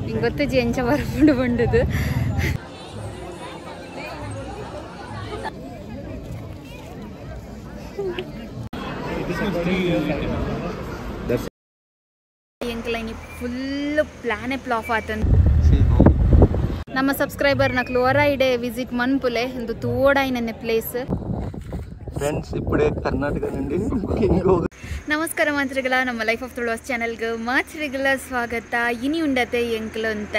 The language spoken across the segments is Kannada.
ಇಂಗೊತ್ತಜಿ ಎಂಚ ಬರ್ಪುಂಡು ಬಂಡದು ಎಂಕ್ಲೈನಿ ಫುಲ್ ಪ್ಲಾನೇ ಫ್ಲಾಪ್ ಆತಂದು ನಮ್ಮ ಸಬ್ಸ್ಕ್ರೈಬರ್ ನಕ್ಲು ಹೊರೈಡೆ ವಿಸಿಟ್ ಮನ್ಪುಲೆ ಒಂದು ತೋಡಾಯಿನ ಪ್ಲೇಸ್ ಫ್ರೆಂಡ್ಸ್ ಇప్పుడే ಕರ್ನಾಟಕ నుండి ನಮಸ್ಕಾರ ಮಾತ್ರಿಗಳ ನಮ್ಮ ಲೈಫ್ ಆಫ್ ತುಳುವಾಸ್ ಚಾನಲ್ಗೆ ಮಾತ್ರಿಗಳ ಸ್ವಾಗತ ಇನಿ ಉಂಡತೆ ಎಂಕ್ಲು ಅಂತ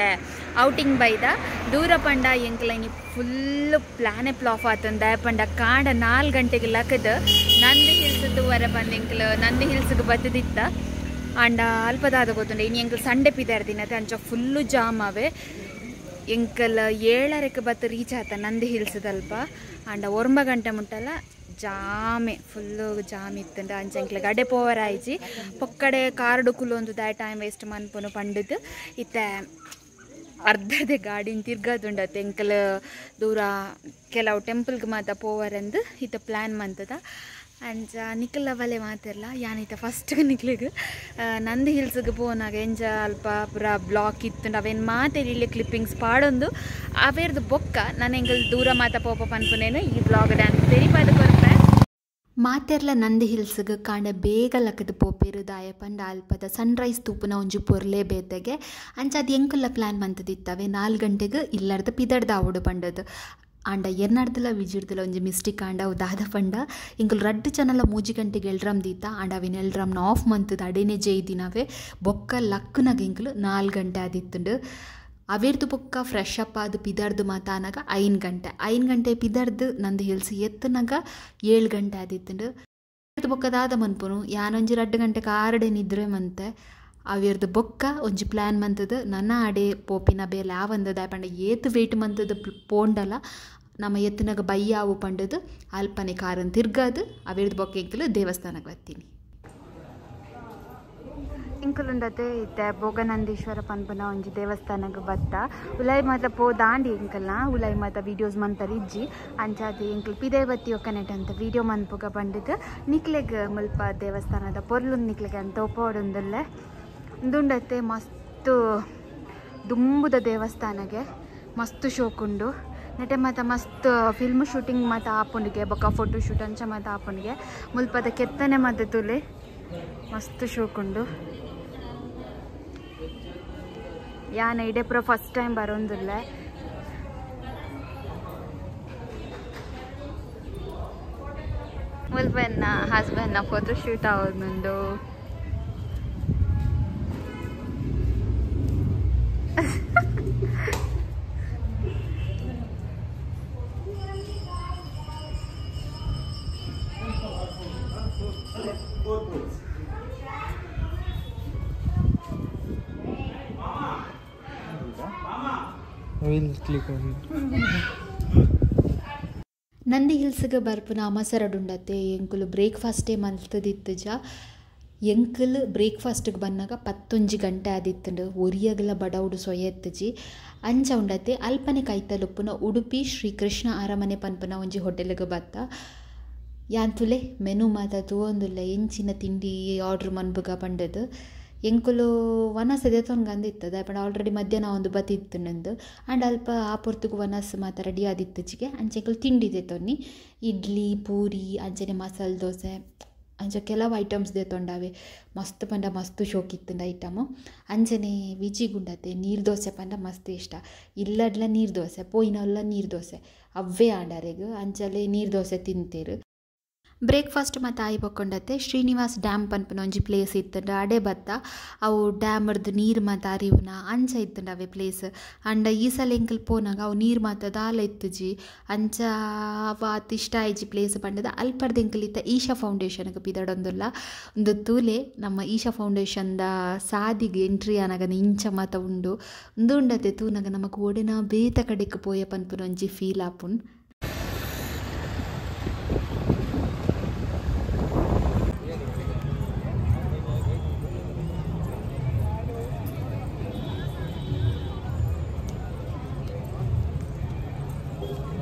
ಔಟಿಂಗ್ ಬೈದ ದೂರ ಪಂಡ ಎಂಕ್ಲೈನಿ ಫುಲ್ ಪ್ಲಾನೇ ಫ್ಲಾಪ್ ಆತಂದ ಪಂಡ ಕಾಂಡ 4 ಗಂಟೆಗೆ ಲಕ್ಕದ ನಂದಿ ಹಿಲ್ಸದ್ದು ವರ ಬಂದು ಎಂಕ್ಲು ನಂದಿ ಹಿಲ್ಸ್ಗೆ ಬತ್ತದಿತ್ತ ಅಂಡ ಅಲ್ಪದಾದ ಗೊತ್ತುಂಡೆ ಇನ್ನು ಎಂಕ್ಲು ಸಂಡೆ ಪಿದಾರ್ದಿನತೆ ಅಂಚ ಫುಲ್ಲು ಜಾಮ್ ಅವೇ ಎಂಕಲ್ 7:30ಕ್ಕೆ ಬತ್ತು ರೀಚ್ ಆತ ನಂದಿ ಹಿಲ್ಸದಲ್ಪ ಅಂಡ 9 ಗಂಟೆ ಮುಟ್ಟಲ್ಲ ಜಾಮೆ ಫುಲ್ಲು ಜಾಮ್ ಇತ್ತಂಡ ಅಂಚಂಕ್ಲೆ ಗಡೆ ಪೋವರ್ ಆಯ್ಜಿ ಪೊಕ್ಕಡೆ ಕಾರ್ಡು ಕುಲೊಂದು ದ ಟೈಮ್ ವೇಸ್ಟ್ ಮನ್ಪುನು ಪಂಡದು ಇತ್ತೆ ಅರ್ಧದೆ ಗಾಡಿನ ತಿರ್ಗದುಂಡತ್ತೆ ಎಂಕಲ್ ದೂರ ಕೆಲವು ಟೆಂಪಲ್ಗೆ ಮಾತ ಪೋವರಂದು ಇತ್ತ ಪ್ಲ್ಯಾನ್ ಮಂತದ ಅಂಚ ನಿಖಲ ಬಲೆ ಮಾತಿರಲ್ಲ ಯಾನಿತ ಫಸ್ಟ್ ನಿಕ್ಲಿಗೆ ನಂದಿ ಹಿಲ್ಸ್ಗೆ ಪೋನಾಗ ಎಂಜ ಅಲ್ಪ ಪೂರ ಬ್ಲಾಕ್ ಇತ್ತು ಅವೇನು ಮಾತೇಳಿ ಕ್ಲಿಪ್ಪಿಂಗ್ಸ್ ಪಾಡೊಂದು ಅವೇರ್ದು ಬೊಕ್ಕ ನಾನು ಎಂಕಲ್ ದೂರ ಮಾತ ಪೋಪ ಪನ್ಪುನೇನು ಈ ಬ್ಲಾಗ್ ಡ್ಯಾನ್ಸ್ ತೆರಿಪಾದ ಕೊರ್ಪೆ ಮಾತೆರ್ಲ ನಂದಿ ಹಿಲ್ಸ್ಗೆ ಕಾಂಡ ಬೇಗ ಲಕ್ಕದ ಪೋಪೇರು ದಾಯ ಪಂಡ ಅಲ್ಪದ ಸನ್ರೈಸ್ ತೂಪುನ ಒಂಜಿ ಪೊರ್ಲೆ ಬೇತೆಗೆ ಅಂಚ ಅದು ಎಂಕುಲ್ಲ ಪ್ಲ್ಯಾನ್ ಮಂತದಿತ್ತವೆ 4 ಗಂಟೆಗೆ ಇಲ್ಲಾರ್ದ ಪಿದಡ್ದ ಆವಡು ಪಂಡದು ಆಂಡ ಎರ್ನಾಡ್ದಲ ವಿಜಿಡ್ದಲ ಒಂಜಿ ಮಿಸ್ಟೇಕ್ ಆಂಡ ಅವು ದಾದ ಪಂಡ ಇಂಕಲ್ ರಡ್ಡು ಚನಲ 3 ಗಂಟೆಗೆ ಎಲ್ರಮ್ ದೀತ ಆಂಡ ಅವಿನ ಎಲ್ರಮ್ನ ಆಫ್ ಮಂತದ ಅಡೆನೆ ಜೈದಿನವೆ ಬೊಕ್ಕ ಲಕ್ಕನಾಗ ಇಂಕಲು 4 ಗಂಟೆ ಆದಿತ್ತುಂಡು ಅವೇರ್ದು ಬೊಕ್ಕ ಫ್ರೆಶ್ ಅಪ್ ಆದ ಪಿದಾರ್ದು ಮಾತಾನಾಗ 5 ಗಂಟೆ ಪಿದಾರ್ದು ನಂದು ಹಿಲ್ಸ್ ಎತ್ತನಾಗ 7 ಗಂಟೆ ಆದಿತ್ತುಂಡು ಅವೇರ್ದು ಬೊಕ್ಕದಾದ ಮನ್ಪುನು ಯಾನೊಂಜಿ 2 ಗಂಟೆಗೆ ಆರಡೆ ನಿದ್ರೆ ಮಂತೆ ಅವೇರ್ದು ಬೊಕ್ಕ ಒಂಜಿ ಪ್ಲ್ಯಾನ್ ಮಂತದ ನನ್ನ ಆಡೆ ಪೋಪಿನ ಬೇಲೆ ಆವಂದದ ಪಂಡ ಏತು ವೇಟ್ ಮಂತದ ಪೋಂಡಲ ನಮ್ಮ ಎತ್ತನಾಗ ಬಯ್ಯಾವು ಪಂಡದು ಅಲ್ಪನೆ ಕಾರನ್ ತಿರ್ಗದು ಅವೇರ್ದು ಬೊಕ್ಕ ಎಂಕಲು ದೇವಸ್ಥಾನಕ್ಕೆ ಬರ್ತೀನಿ ಇಂಕಲುಂಡತೆ ಇತ್ತೆ ಭೋಗನಂದೀಶ್ವರ ಪನ್ಪುನ ಒಂಜಿ ದೇವಸ್ಥಾನಕ್ಕೆ ಬತ್ತ ಉಲಾಯಿ ಮಾತ ಪೋ ದಾಂಡಿ ಎಂಕಲ್ನ ಉಲಾಯಿ ಮಾತ ವೀಡಿಯೋಸ್ ಮಂತರ್ ಇಜ್ಜಿ ಅಂಚಾದ ಎಂಕಲ್ ಪಿದೇ ಬತ್ತಿ ಒಕ್ಕನೆಟ್ ಅಂತ ವೀಡಿಯೋ ಮನ್ಪುಗ ಬಂದಿದ್ದು ನಿಕ್ಲೆಗೆ ಮುಲ್ಪ ದೇವಸ್ಥಾನದ ಪೊರ್ಲು ನಿಕ್ಲೆಗೆ ಅಂತ ಒಪ್ಪೋಡೊಂದಲ್ಲೇ ಉಂದುಂಡತೆ ಮಸ್ತ್ ದುಂಬುದ ದೇವಸ್ಥಾನಗೆ ಮಸ್ತ್ ಶೋಕುಂಡು ನೆಟೆ ಮಾತ ಮಸ್ತ್ ಫಿಲ್ಮ್ ಶೂಟಿಂಗ್ ಮಾತ ಆಪುಂಡಿಗೆ ಬೊಕ್ಕ ಫೋಟೋ ಶೂಟ್ ಅಂಚ ಮಾತ ಆಪುಂಡಿಗೆ ಮುಲ್ಪದ ಕೆತ್ತನೆ ಮಾತ ತುಲೆ ಮಸ್ತ್ ಶೋಕುಂಡು ಯಾನ ಇಡೆ ಪುರ ಫಸ್ಟ್ ಟೈಮ್ ಬರೋಂದಿಲ್ಲ ಮುಲ್ಪನ್ನ ಹಸ್ಬೆಂಡ್ನ ಫೋಟೋ ಶೂಟ್ ಆಗೋದುಂಡು ನಂದಿ ಹಿಲ್ಸ್ಗೆ ಬರ್ಪುನ ಅಮಸರಡುಂಡತೆ ಎಂಕುಲು ಬ್ರೇಕ್ಫಾಸ್ಟೇ ಮಲ್ತದಿತ್ತುಜ ಎಂಕಲ್ ಬ್ರೇಕ್ಫಾಸ್ಟ್ಗೆ ಬಂದಾಗ 11 ಗಂಟೆ ಆದಿತ್ತುಂಡು ಒರಿಯಗಲ ಬಡವುಡು ಸೊಯ್ಯತ್ತಜಿ ಅಂಚ ಉಂಡತೆ ಅಲ್ಪನೆ ಕೈತಲುಪ್ಪುನ ಉಡುಪಿ ಶ್ರೀಕೃಷ್ಣ ಅರಮನೆ ಪನ್ಪುನ ಒಂಜಿ ಹೋಟೆಲ್ಗೆ ಬತ್ತ ಯಾಂತುಲೆ ಮೆನು ಮಾತ ತೂವೊಂದುಲ್ಲ ಎಂಚಿನ ತಿಂಡಿ ಆರ್ಡ್ರ್ ಮನ್ಬುಗ ಪಂಡದು ಎಂಕುಲು ವನಸ್ ಎದೆತೊಂದು ಗಂದಿತ್ತದ ಪಂಡ ಆಲ್ರೆಡಿ ಮಧ್ಯಾಹ್ನ ಒಂದು ಬತ್ತಿತ್ತು ನಂದು ಆ್ಯಂಡ್ ಅಲ್ಪ ಆ ಪೊರ್ತುಗು ವನಸ್ ಮಾತ ರೆಡಿ ಆದಿತ್ತಜಿಗೆ ಅಂಚೆಂಕುಲು ತಿಂಡಿ ದೆತೊನ್ನಿ ಇಡ್ಲಿ ಪೂರಿ ಅಂಚನೆ ಮಸಾಲೆ ದೋಸೆ ಅಂಚ ಕೆಲವು ಐಟಮ್ಸ್ ದೆತೊಂಡಾವೆ ಮಸ್ತ್ ಪಂಡ ಮಸ್ತ್ ಶೋಕಿತ್ತುಂಡು ಐಟಮು ಅಂಚನೆ ವಿಜಿಗುಂಡತೆ ನೀರು ದೋಸೆ ಪಂಡ ಮಸ್ತ್ ಇಷ್ಟ ಇಲ್ಲಡ್ಲ ನೀರು ದೋಸೆ ಪೋಯಿನಲ್ಲ ನೀರು ದೋಸೆ ಅವೇ ಆಂಡಾರೆಗು ಅಂಚಲೆ ನೀರು ದೋಸೆ ತಿಂತೇರು ಬ್ರೇಕ್ಫಾಸ್ಟ್ ಮತ್ತು ಆಯಿ ಬೊಕ್ಕೊಂಡತ್ತೆ ಶ್ರೀನಿವಾಸ್ ಡ್ಯಾಮ್ ಪನ್ಪುನ ಒಂಜಿ ಪ್ಲೇಸ್ ಇತ್ತಂಡು ಅಡೆ ಬತ್ತ ಅವು ಡ್ಯಾಮರ್ದು ನೀರು ಮಾತ ಅರಿವುನ ಅಂಚ ಇತ್ತಂಡು ಅವೇ ಪ್ಲೇಸ್ ಅಂಡ ಈ ಸಲ ಎಂಕಲ್ ಪೋನಾಗ ಅವು ನೀರು ಮಾತ ದಾಲ ಇತ್ತುಜಿ ಅಂಚ ಅವ ಇಷ್ಟ ಆಯ್ಜಿ ಪ್ಲೇಸ್ ಪಂಡದ ಅಲ್ಪರ್ದು ಎಂಕಲ್ ಇತ್ತ ಈಶಾ ಫೌಂಡೇಶನ್ಗೆ ಪಿದಡೊಂದುಲ್ಲ ಒಂದು ತೂಲೆ ನಮ್ಮ ಈಶಾ ಫೌಂಡೇಶನ್ದ ಸಾದಿಗೆ ಎಂಟ್ರಿ ಆನಾಗನ ಇಂಚ ಮಾತ ಉಂಡು ಒಂದು ಉಂಡತೆ ತೂನಾಗ ನಮಕ್ ಒಡೆನ ಬೇತ ಕಡೆಗೆ ಪೋಯ ಪನ್ಪುನ ಒಂಜಿ ಫೀಲ್ ಆಪುನ್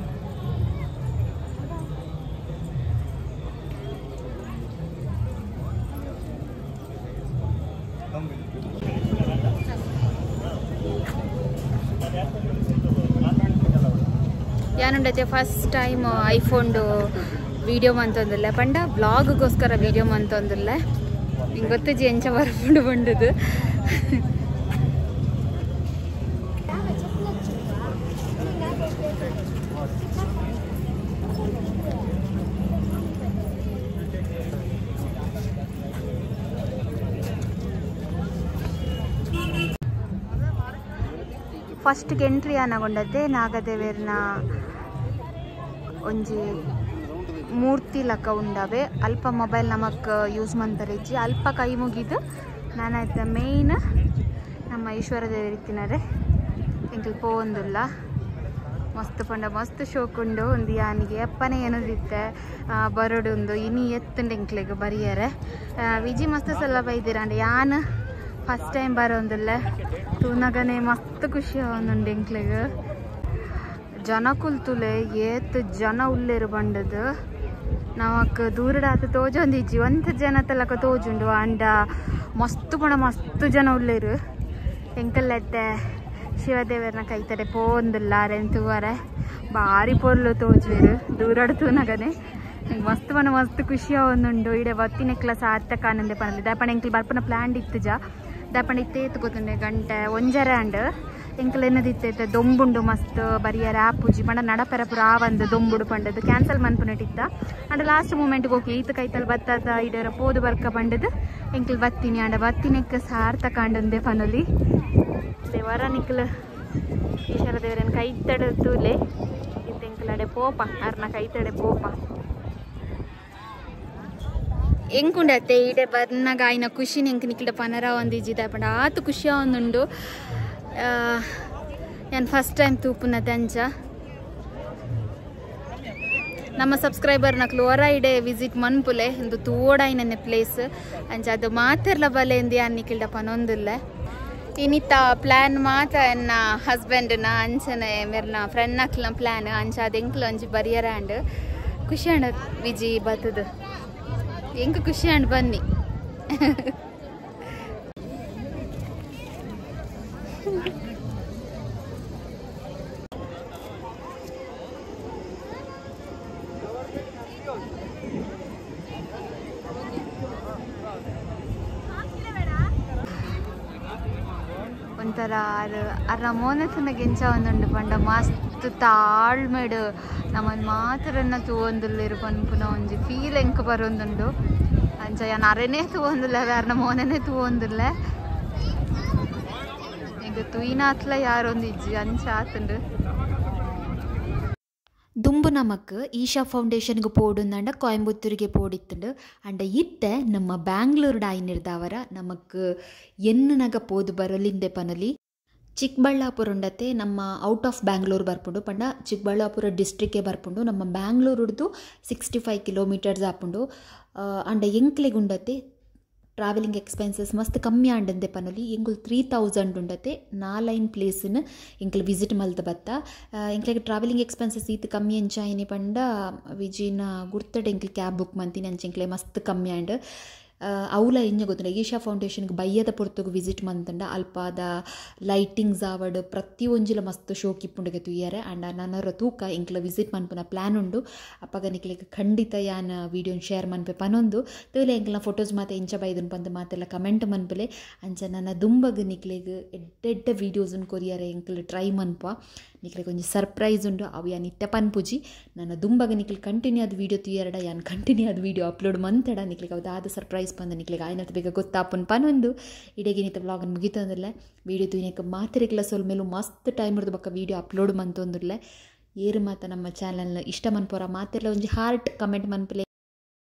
ಯಾನುಂಡೈತೆ ಫಸ್ಟ್ ಟೈಮ್ ಐಫೋನ್ದು ವೀಡಿಯೋ ಮಂತೊಂದಿಲ್ಲ ಪಂಡ ಬ್ಲಾಗ್ಗೋಸ್ಕರ ವೀಡಿಯೋ ಮಂತೊಂದಿಲ್ಲ ನಿಂಗೆ ಗೊತ್ತಜ್ಜಿ ಎಂಚ ಬರ್ಕೊಂಡು ಬಂಡದು ಫಸ್ಟ್ ಎಂಟ್ರಿ ಆನಗೊಂಡದ್ದೆ ನಾಗದೇವೇರ್ನ ಒಂಜಿ ಮೂರ್ತಿ ಲಕ ಉಂಡವೆ ಅಲ್ಪ ಮೊಬೈಲ್ ನಮಕ್ ಯೂಸ್ ಮಂತರೆಜ್ಜಿ ಅಲ್ಪ ಕೈ ಮುಗಿದು ನಾನಾಯ್ತ ಮೇಯ್ನ್ ನಮ್ಮ ಈಶ್ವರ ದೇವರು ಇತ್ತಿನರೆ ಎಂಕಲ್ ಪೋಂದುಲ್ಲ ಮಸ್ತ್ ಪಂಡ ಮಸ್ತ್ ಶೋಕುಂಡು ಒಂದು ಯಾನಿಗೆ ಅಪ್ಪನೇ ಏನದಿತ್ತೆ ಬರೋಡುಂದು ಇನಿ ಎತ್ತುಂಡು ಎಂಕ್ಲೆಗ್ ಬರಿಯರೆ ವಿಜಿ ಮಸ್ತ್ ಸಲ ಬೈದಿರಂಡೆ ಯಾನ್ ಫಸ್ಟ್ ಟೈಮ್ ಬರೋಂದಿಲ್ಲ ತೂನಗನೆ ಮಸ್ತ್ ಖುಷಿ ಅವನುಂಡು ಎಂಕ್ಲೆಗ್ ಜನ ಕುಲ್ತುಲೆ ಏತ್ ಜನ ಉಲ್ಲೇರು ಬಂಡದು ನಮಕ್ ದೂರಡಾತ ತೋಜೊಂದಿಜ್ಜಿ ಒಂಥ ಜನ ತಲಕ ತೋಜುಂಡು ಅಂಡ ಮಸ್ತ್ ಪುಣ ಮಸ್ತ್ ಜನ ಉಲ್ಲೇರು ಎಂಕಲ್ಲೆತ್ತೆ ಶಿವದೇವರನ್ನ ಕೈತಡೆ ಪೋಂದಿಲ್ಲ ಅರೆಂತುವರೆ ಭಾರಿ ಪೊರ್ಲು ತೋಜುವೆರು ದೂರಡು ತೂನಗನೆ ಮಸ್ತ್ ಪಣ ಮಸ್ತ್ ಖುಷಿ ಅವನುಂಡು ಇಡೆ ಬತ್ತಿನೆಕ್ಲ ಸಾರ್ಥ ಕಾನಂದೆ ಪನಲಿ ದಾಪಣ ಎಂಕ್ಲು ಬರ್ಪನ ಪ್ಲಾನ್ ಇತ್ತು ಜಾ ದಾಪಣ ಇತ್ತೇ ಗೊತ್ತುಂಡೆ ಗಂಟೆ ಒಂಜರೆ ಅಂಡ್ ಎಂಕಲ್ ಏನದಿತ್ತೈತೆ ದೊಂಬುಂಡು ಮಸ್ತ್ ಬರಿಯರ ಆಪುಜಿ ಪಂಡ ನಡಪೆರ ಪುರ ಆವಂದು ದೊಂಬುಡು ಪಂಡದು ಕ್ಯಾನ್ಸಲ್ ಮನ್ಪುನಟಿತ್ತ ಅಂಡ್ ಲಾಸ್ಟ್ ಮೂಮೆಂಟ್ಗೆ ಹೋಗಿ ಈತ ಕೈತಲ್ ಬತ್ತಾದ ಇಡರ ಪೋದು ಬರ್ಕ ಪಂಡದು ಎಂಕಲ್ ಬತ್ತೀನಿ ಅಂಡ ಬತ್ತಿನೆಕ್ಕ ಸಾರ್ಥ ಕಾಂಡಂದೆ ಪನಲಿ ದೇವರ ನಿಕ್ಲು ಈಶ್ವರ ದೇವರನ್ನ ಕೈತಡೆ ತೂಲೆ ಇತ್ತು ಎಂಕಲಡೆ ಪೋಪ ಅರ್ನ ಕೈತಡೆ ಪೋಪ ಎಂಕುಂಡತ್ತೆ ಇಡೆ ಬರ್ನಾಗ ಆಯ್ನ ಖುಷಿ ಎಂಕ್ ನಿಕ್ಲಿಡ ಪನರ ಒಂದಿಜ್ಜಿದ ಪಂಡ ಆತು ಖುಷಿ ಅವನುಂಡು ನಾನು ಫಸ್ಟ್ ಟೈಮ್ ತೂಪುನ ತಂಚ ನಮ್ಮ ಸಬ್ಸ್ಕ್ರೈಬರ್ ನಕ್ಲು ಹೊರ ಇಡೆ ವಿಸಿಟ್ ಮನ್ಪುಲೆ ಒಂದು ತೋಡಾಯ್ನ ಪ್ಲೇಸ್ ಅಂಚ ಅದು ಮಾತಿರ್ಲ ಬಲೆ ಎಂದು ಯಾನಿಕ್ಕಿಲ್ಡ ಪನೊಂದಿಲ್ಲ ಇನ್ನಿತ್ತ ಪ್ಲ್ಯಾನ್ ಮಾತ ಎನ್ನ ಹಸ್ಬೆಂಡ್ನ ಅಂಚನೆ ಮೇರ್ನ ಫ್ರೆಂಡ್ ನಕ್ಲ ಪ್ಲ್ಯಾನ್ ಅಂಚ ಅದು ಎಂಕ್ಲು ಅಂಚಿ ಬರಿಯರ ಅಂಡ್ ಖುಷಿ ಅಂಡ ವಿಜಿ ಬತ್ತದು ಎಂಕ್ ಖುಷಿ ಅಂಡ್ ಬನ್ನಿ ಒಂಥರ ಅರ್ನ ಮೋನಸನ ಗೆಂಚ ಒಂದುಂಡು ಪಂಡ ಮಸ್ತ್ ತಾಳ್ಮೆಡು ನಮ್ಮನ್ನು ಮಾತ್ರನ್ನ ತೂವೊಂದುಲ್ಲೇರು ಪನ್ಪುನ ಒಂಜಿ ಫೀಲ್ ಎಂಕ್ ಬರೋಂದುಂಡು ಅಂಚ ಯಾನ್ ಅರೆನೇ ತೂವೊಂದುಲ್ಲ ಅರ್ನ ಮೋನನೇ ತೂವೊಂದುಲ್ಲ ಈಗ ತುಯಿನಾತ್ಲ ಯಾರೊಂದು ಇಜ್ಜಿ ಅಂಚ ಆತುಂಡು ದುಂಬು ನಮಕ್ ಈಶಾ ಫೌಂಡೇಶನ್ಗೆ ಪೋಡುಂದಂಡ ಕೊಯಂಬತ್ತೂರಿಗೆ ಪೋಡಿತ್ತುಂಡು ಅಂಡ ಇತ್ತೆ ನಮ್ಮ ಬ್ಯಾಂಗ್ಳೂರ್ಡು ಆಯ್ನಿರ್ದವರ ನಮಕ್ ಎನ್ನಗ ಪೋದು ಬರಲಿಂದೆ ಪನಲಿ ಚಿಕ್ಕಬಳ್ಳಾಪುರ ಉಂಡತೆ ನಮ್ಮ ಔಟ್ ಆಫ್ ಬ್ಯಾಂಗ್ಳೂರ್ ಬರ್ಪುಂಡು ಪಂಡ ಚಿಕ್ಕಬಳ್ಳಾಪುರ ಡಿಸ್ಟ್ರಿಕ್ಗೆ ಬರ್ಪುಂಡು ನಮ್ಮ ಬ್ಯಾಂಗ್ಳೂರ್ದು 65 ಕಿಲೋಮೀಟರ್ಸ್ ಆಪುಂಡು ಅಂಡ ಎಂಕ್ಲೆಗ್ ಉಂಡತೆ ಟ್ರಾವೆಲಿಂಗ್ ಎಕ್ಸ್ಪೆನ್ಸಸ್ ಮಸ್ತ್ ಕಮ್ಮಿ ಆಂಡಂದೆ ಪನಲಿ ಎಂಕುಲು 3000 ಉಂಡತೆ 4 ಪ್ಲೇಸ್ನ ಎಂಕುಲು ವಿಸಿಟ್ ಮಲ್ತ ಬತ್ತ ಎಂಕ್ಲೆಗ್ ಟ್ರಾವೆಲಿಂಗ್ ಎಕ್ಸ್ಪೆನ್ಸಸ್ ಈತ್ ಕಮ್ಮಿ ಎಂಚಾಯಿನಿ ಪಂಡ ವಿಜಿನ ಗುರ್ತಡೆ ಎಂಕ್ಲು ಕ್ಯಾಬ್ ಬುಕ್ ಮಂತೀನಿ ಅಂಚ ಎಂಕ್ಲೆ ಮಸ್ತ್ ಕಮ್ಮಿ ಆಂಡ್ ಅವಲ ಇಂಜ ಗೊತ್ತಿಲ್ಲ ಈಶಾ ಫೌಂಡೇಶನ್ಗೆ ಬಯ್ಯದ ಪೊರ್ತುಗು ವಿಸಿಟ್ ಮಂತಂಡ ಅಲ್ಪಾದ ಲೈಟಿಂಗ್ಸ್ ಆವಡ್ ಪ್ರತಿ ಒಂಜಿಲ ಮಸ್ತ್ ಶೋಕ್ ಇಪ್ಪುಂಡುಗೆ ತುಯ್ಯಾರೆ ಆ್ಯಂಡ್ ನನ್ನರ ತೂಕ ಎಂಕ್ಲ ವಿಸಿಟ್ ಮನ್ಪುನ ಪ್ಲ್ಯಾನ್ ಉಂಡು ಅಪ್ಪಗ ನಿಕ್ಲಿಗೆ ಖಂಡಿತ ಯಾನ್ ವೀಡಿಯೋನ ಶೇರ್ ಮನ್ಪೆ ಪನೊಂದು ತೂಲೆ ಎಂಕ್ಲ ಫೋಟೋಸ್ ಮಾತೆ ಇಂಚ ಬೈದನ್ ಪಂದು ಮಾತೆಲ್ಲ ಕಮೆಂಟ್ ಮನ್ಪಲೆ ಅಂಚ ನನ್ನ ದುಂಬಗ್ ನಿಕ್ಲಿಗೆ ಎಡ್ಡೆಡ್ಡ ವೀಡಿಯೋಸನ್ನು ಕೊರಿಯಾರೆ ಎಂಕ್ಲು ಟ್ರೈ ಮನ್ಪ ನಿಕ್ಲಿಗೆ ಒಂಜಿ ಸರ್ಪ್ರೈಸ್ ಉಂಡು ಅವು ಯಾನ್ ಇತ್ತೆ ಪನ್ಪುಜಿ ನನ್ನ ದುಂಬಗ ನಿಕ್ಲಿ ಕಂಟಿನ್ಯೂ ಆದ ವೀಡಿಯೋ ತುಯ್ಯಾರಡ ಯಾನ್ ಕಂಟಿನ್ಯೂ ಆದ ವೀಡಿಯೋ ಅಪ್ಲೋಡ್ ಮಂತಡ ನಿಕ್ಲಿಗೆ ಅದಾದ ಸರ್ಪ್ರೈಸ್ ಬಂದ ನಿಕ್ಲಿಗೆ ಆಯ್ನತ್ ಬೇಗ ಗೊತ್ತಾಪನ್ ಪನೊಂದು ಇಡಗಿನಿತ ವ್ಲಾಗನ್ನು ಮುಗಿತಂದಿಲ್ಲ ವೀಡಿಯೋ ತುಯ್ಯಕ್ಕೆ ಮಾತಿರಿಗ್ಲ ಸೊಲ್ ಮೇಲೂ ಮಸ್ತ್ ಟೈಮ್ ಹಿಡ್ದು ಬಕ್ಕ ವೀಡಿಯೋ ಅಪ್ಲೋಡ್ ಮಂತೊಂದಿಲ್ಲ ಏರು ಮಾತ ನಮ್ಮ ಚಾನಲ್ನ ಇಷ್ಟ ಮನ್ಪೋರ ಮಾತೆಲ್ಲ ಒಂಜಿ ಹಾರ್ಟ್ ಕಮೆಂಟ್ ಮನ್ಪಲೆ